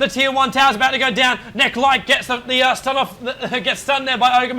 The tier 1 tower's about to go down. Necklight gets the stun off, gets stunned there by Ogre.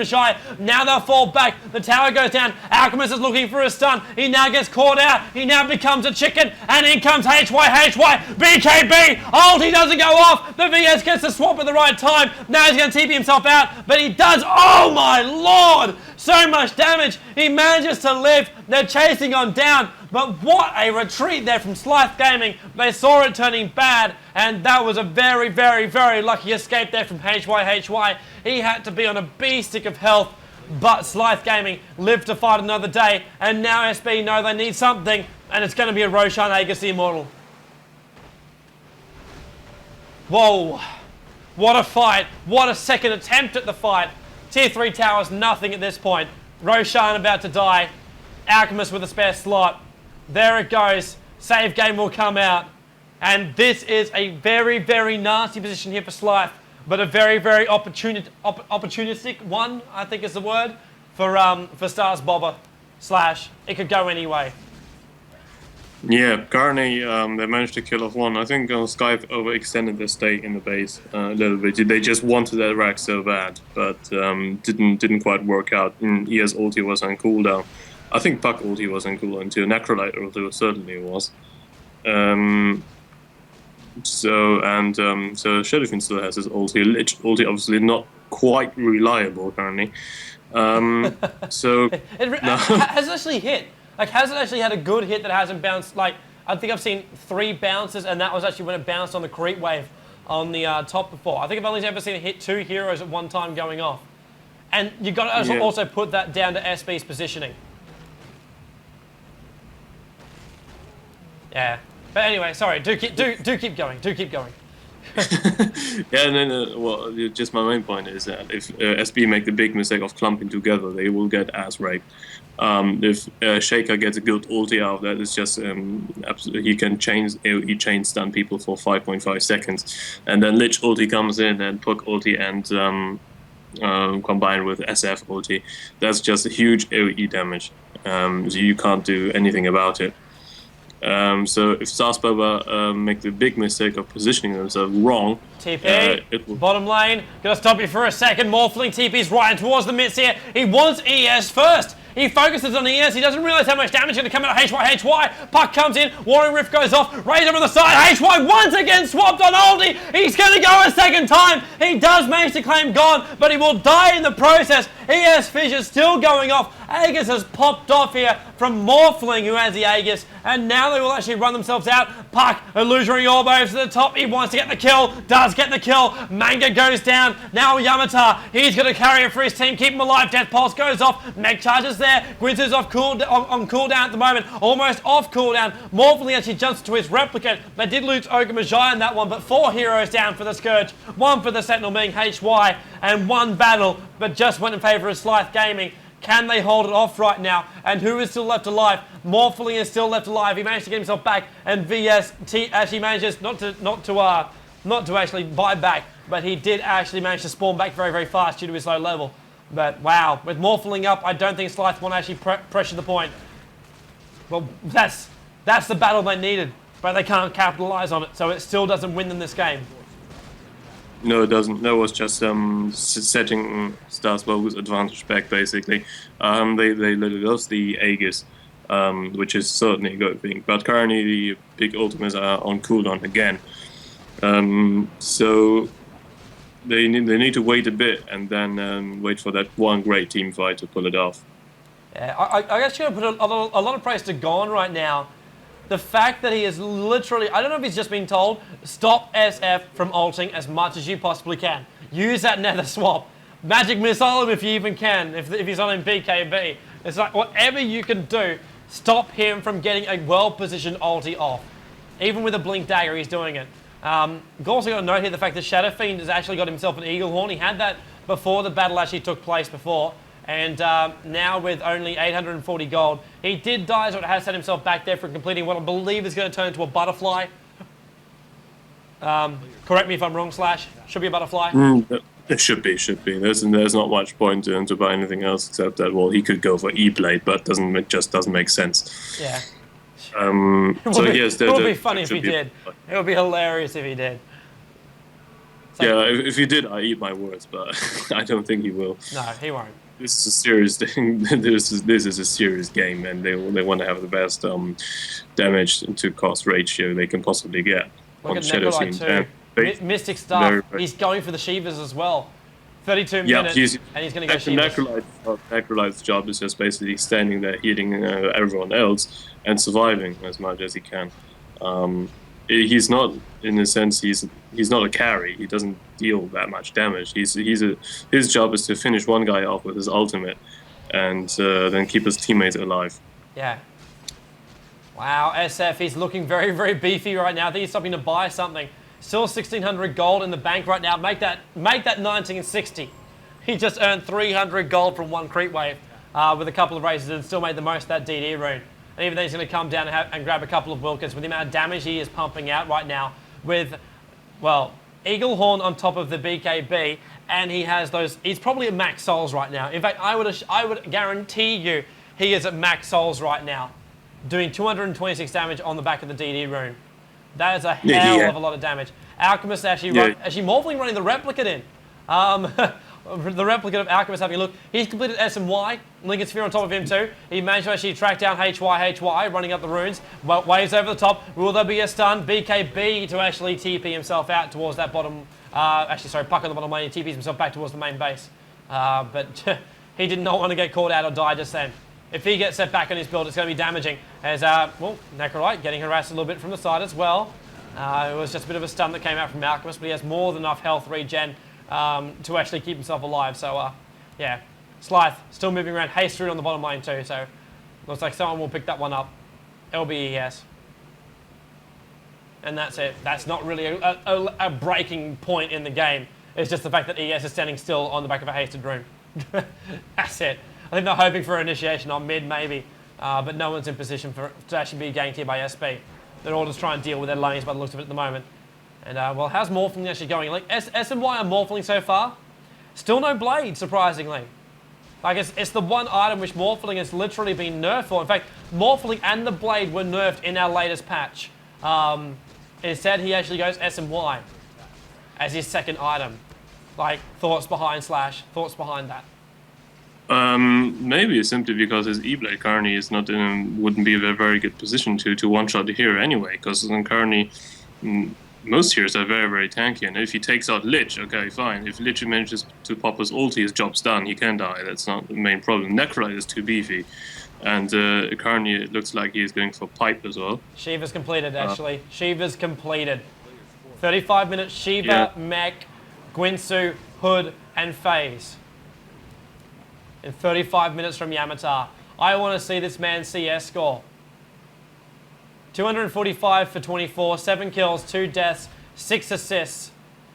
Now they'll fall back. The tower goes down. Alchemist is looking for a stun. He now gets caught out. He now becomes a chicken. And in comes HY. BKB. Ulti doesn't go off. The VS gets the swap at the right time. Now he's going to TP himself out. But he does. Oh my lord. So much damage. He manages to live. They're chasing on down. But what a retreat there from CyberGamer. They saw it turning bad, and that was a very, very, very lucky escape there from HY. He had to be on a B-stick of health, but CyberGamer lived to fight another day, and now SB know they need something, and it's going to be a Roshan Aegis the Immortal. Whoa. What a fight. What a second attempt at the fight. Tier 3 towers, nothing at this point. Roshan about to die. Alchemist with a spare slot. There it goes. Save game will come out. And this is a very, very nasty position here for Sycthe, but a very, very opportunistic one, I think is the word, for Stars Bobber. Slash, it could go anyway. Yeah, currently they managed to kill off one. I think Sycthe overextended their stay in the base a little bit. They just wanted that rack so bad, but didn't quite work out. ES ulti was on cooldown. I think Puck ulti was on cooldown too. Necrolite ulti certainly was. So Shadow Fiend still has his ulti. Lich ulti obviously not quite reliable currently. So has it actually hit? Like, has it actually had a good hit that hasn't bounced? Like, I think I've seen 3 bounces, and that was actually when it bounced on the creep wave on the top before. I think I've only ever seen it hit 2 heroes at one time going off. And you've got to also put that down to SB's positioning. Yeah. But anyway, sorry. Do keep going. Do keep going. Yeah, no. Well, just my main point is that if SB make the big mistake of clumping together, they will get ass raped. If Shaker gets a good ulti out of that, it's just absolutely he can AoE chain stun people for 5.5 seconds, and then Lich ulti comes in and Puck ulti and combined with SF ulti, that's just a huge AoE damage. So you can't do anything about it. So if Starsbaba make the big mistake of positioning themselves wrong, TP, bottom lane, gonna stop you for a second. Morphling TP's right towards the midst here. He wants ES first. He focuses on ES. He doesn't realize how much damage is going to come out of HY. Puck comes in. Warring Rift goes off. Razor on the side. HY once again swapped on ulti. He's going to go a second time. He does manage to claim gone, but he will die in the process. ES Fissure still going off. Aegis has popped off here from Morphling, who has the Aegis, and now they will actually run themselves out. Puck, illusory orb over to the top. He wants to get the kill. Does get the kill. Manga goes down. Now Yamatar. He's going to carry it for his team. Keep him alive. Death Pulse goes off. Meg charges there. Gwynter's on cooldown at the moment. Almost off cooldown. Morphling actually jumps to his replicant. They did lose Ogre Magi in that one, but 4 heroes down for the Scourge. 1 for the Sentinel being HY, and 1 battle, but just went in favour of SycberGamer. Can they hold it off right now? And who is still left alive? Morphling is still left alive. He managed to get himself back, and VST actually manages not to actually buy back, but he did actually manage to spawn back very, very fast due to his low level. But wow, with Morphling up, I don't think Sycthe want to actually pressure the point. Well, that's the battle they needed, but they can't capitalize on it, so it still doesn't win them this game. No, it doesn't. That was just setting Starsboba's advantage back, basically. They lost the Aegis, which is certainly a good thing. But currently the big ultimates are on cooldown again. So they need to wait a bit and then wait for that one great team fight to pull it off. Yeah, I guess you're going to put a lot of praise to Gon right now. The fact that he is literally, I don't know if he's just been told, stop SF from ulting as much as you possibly can. Use that nether swap. Magic missile him if you even can, if he's on in BKB. It's like, whatever you can do, stop him from getting a well-positioned ulti off. Even with a blink dagger, he's doing it. Also got to note here the fact that Shadow Fiend has actually got himself an Eagle Horn. He had that before the battle actually took place before. And now with only 840 gold, he did die, so it has set himself back there for completing what I believe is going to turn into a butterfly. Correct me if I'm wrong, Slash. Should be a butterfly. It should be. There's not much point to buy anything else except that, well, he could go for E-Blade, but just doesn't make sense. Yeah. So yes, it would be funny if he did. It would be hilarious if he did. Yeah, if he did, I eat my words, but I don't think he will. No, he won't. This is a serious thing. This is a serious game, and they want to have the best damage to cost ratio they can possibly get Look on at Shadow Necrolite Fiend. too. Mystic stuff. He's going for the Shivas as well. 32 minutes, and he's going to go Shivas. Necrolite's job is just basically standing there, hitting everyone else, and surviving as much as he can. He's not, in a sense, he's not a carry. He doesn't deal that much damage. His job is to finish one guy off with his ultimate, and then keep his teammates alive. Yeah. Wow, SF, he's looking very, very beefy right now. I think he's stopping to buy something. Still 1,600 gold in the bank right now. Make that 1960. He just earned 300 gold from one creep wave with a couple of races and still made the most of that DD rune. And even then he's going to come down and grab a couple of Wilkins with the amount of damage he is pumping out right now with, well, Eagle Horn on top of the BKB, and he has those, he's probably at max souls right now. In fact, I would guarantee you he is at max souls right now, doing 226 damage on the back of the DD rune. That is a hell of a lot of damage. Alchemist actually Morphling running the replicate in. The replicate of Alchemist having a look. He's completed SMY. Lincoln Sphere on top of him too. He managed to actually track down HY, running up the runes. Waves over the top. Will there be a stun? BKB to actually TP himself out towards that bottom. Puck on the bottom lane. He TPs himself back towards the main base. But he did not want to get caught out or die just then. If he gets set back on his build, it's going to be damaging. As, Necrolite getting harassed a little bit from the side as well. It was just a bit of a stun that came out from Alchemist, but he has more than enough health regen to actually keep himself alive. So, yeah. Sycthe still moving around. Haste through on the bottom lane too, so looks like someone will pick that one up. It'll be ES. And that's it. That's not really a breaking point in the game. It's just the fact that ES is standing still on the back of a hasted rune. That's it. I think they're hoping for initiation on mid, maybe. But no one's in position to actually be ganked here by SP. They're all just trying to deal with their lanes by the looks of it at the moment. And, well, how's Morphling actually going? Like, SMY are Morphling so far? Still no Blade, surprisingly. Like, it's the one item which Morphling has literally been nerfed for. In fact, Morphling and the Blade were nerfed in our latest patch. Instead, he actually goes SMY as his second item. Like, thoughts behind that? Maybe simply because his E-Blade currently is not wouldn't be in a very good position to one-shot the hero anyway, because currently most heroes are very, very tanky, and if he takes out Lich, okay, fine. If Lich manages to pop his ulti, his job's done, he can die, that's not the main problem. Necrolite is too beefy, and currently it looks like he is going for Pipe as well. Shiva's completed, actually. Shiva's completed. 35 minutes, Shiva, Mech, Gwinsu, Hood, and FaZe. In 35 minutes from Yamatar. I want to see this man's CS score. 245 for 24, 7 kills, 2 deaths, 6 assists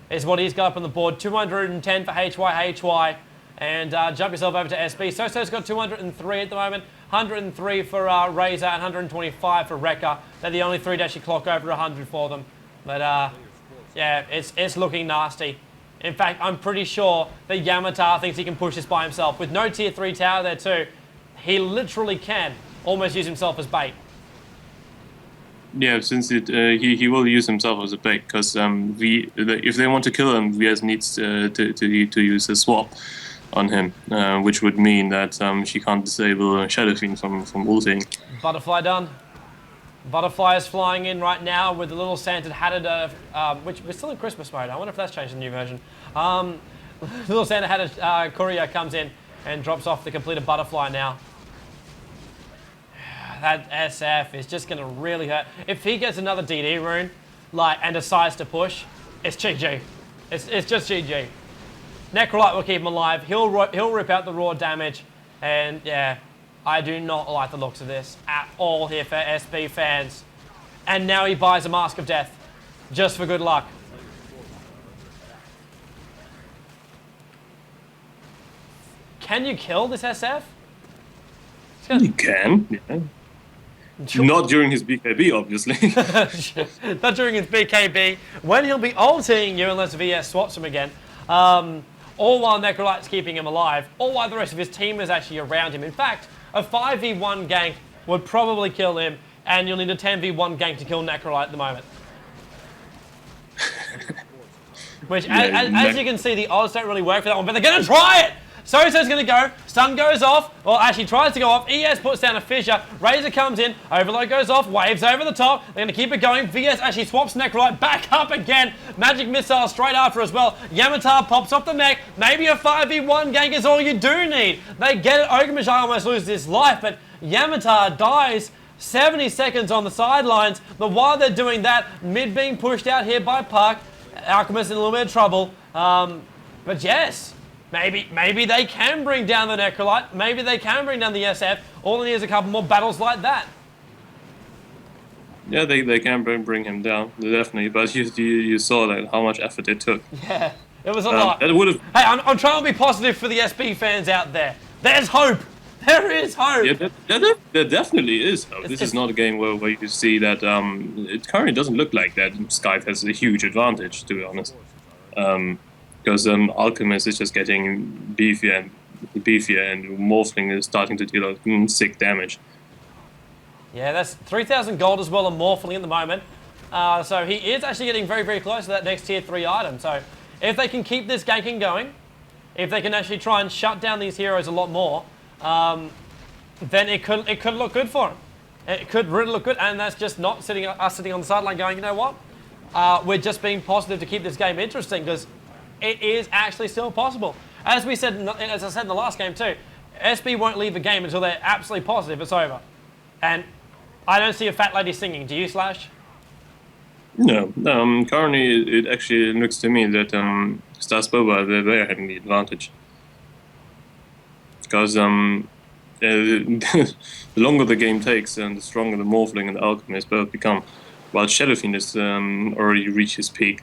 is what he's got up on the board. 210 for HY, and jump yourself over to SB. Soso's got 203 at the moment, 103 for Razor, and 125 for Rekka. They're the only 3 to actually clock over 100 for them. But yeah, it's looking nasty. In fact, I'm pretty sure that Yamatar thinks he can push this by himself. With no tier 3 tower there too, he literally can almost use himself as bait. Yeah, since he will use himself as a bait, because if they want to kill him, VS needs to use a swap on him, which would mean that she can't disable Shadow Fiend from ulting. Butterfly done. Butterfly is flying in right now with the little Santa hatted, which we're still in Christmas mode. I wonder if that's changed in the new version. Little Santa hatted courier comes in and drops off the completed Butterfly now. That SF is just going to really hurt. If he gets another DD rune, and decides to push, it's GG. It's just GG. Necrolite will keep him alive. He'll rip out the raw damage, and yeah, I do not like the looks of this at all here for SB fans. And now he buys a Mask of Death, just for good luck. Can you kill this SF? You can, yeah. Not during his BKB, obviously. Not during his BKB. When he'll be ulting you, unless VS swaps him again. All while Necrolite's keeping him alive. All while the rest of his team is actually around him. In fact, a 5v1 gank would probably kill him, and you'll need a 10v1 gank to kill Necrolite at the moment. Which, as you can see, the odds don't really work for that one, but they're going to try it! Sosa's going to go, stun goes off, or actually tries to go off, ES puts down a fissure, Razor comes in, Overload goes off, waves over the top, they're going to keep it going, VS actually swaps Necrolite back up again, Magic Missile straight after as well, Yamatar pops off the mech, maybe a 5v1 gank is all you do need. They get it, Ogre Magi almost loses his life, but Yamatar dies 70 seconds on the sidelines, but while they're doing that, mid being pushed out here by Puck, Alchemist in a little bit of trouble, but yes. Maybe they can bring down the Necrolite. Maybe they can bring down the SF. All they need is a couple more battles like that. Yeah, they can bring him down, definitely. But you saw that how much effort it took. Yeah, it was a lot. It would have. Hey, I'm trying to be positive for the SB fans out there. There's hope. There is hope. Yeah, there definitely is hope. This is not a game where you see that. It currently doesn't look like that Sycthe has a huge advantage, to be honest. Because Alchemist is just getting beefier and Morphling is starting to deal sick damage. Yeah, that's 3,000 gold as well on Morphling at the moment. So he is actually getting very, very close to that next tier 3 item. So if they can keep this ganking going, if they can actually try and shut down these heroes a lot more, then it could look good for him. It could really look good, and that's just not us sitting on the sideline going, you know what? We're just being positive to keep this game interesting, because it is actually still possible. As I said in the last game too, SB won't leave a game until they're absolutely positive it's over. And I don't see a fat lady singing. Do you, Slash? No. Currently, it actually looks to me that Stars Boba, they're having the advantage. Because the longer the game takes, and the stronger the Morphling and the Alchemist both become. While Shadow Fiend has already reached his peak.